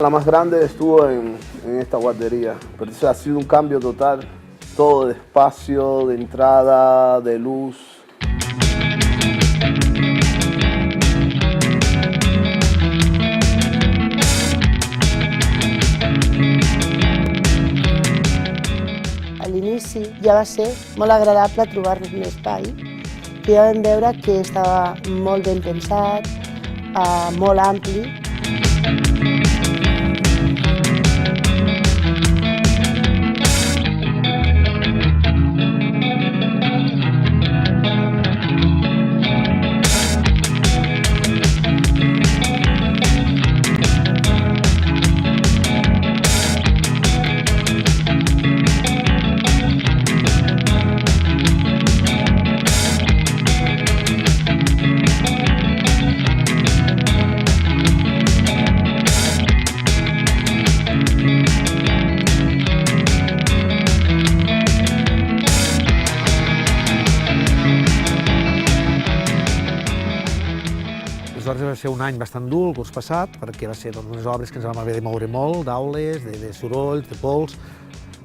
La más grande estuvo en esta guardería, pero eso ha sido un cambio total, todo de espacio, de entrada, de luz. A l'inici ja va ser molt agradable trobar-nos un espai que ja vam veure que estava molt ben pensat, molt ampli. Aleshores va ser un any bastant dur, el curs passat, perquè va ser unes obres que ens vam haver de moure molt, d'aules, de sorolls, de pols,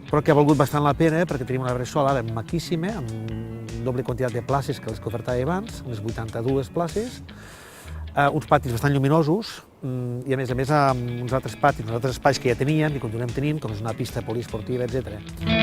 però que ha valgut bastant la pena perquè tenim una bressola ara maquíssima, amb doble quantitat de places que les que ofertava abans, unes 82 places, uns patis bastant lluminosos i a més uns altres patis, uns altres espais que ja teníem i continuem tenint, com és una pista poliesportiva, etc.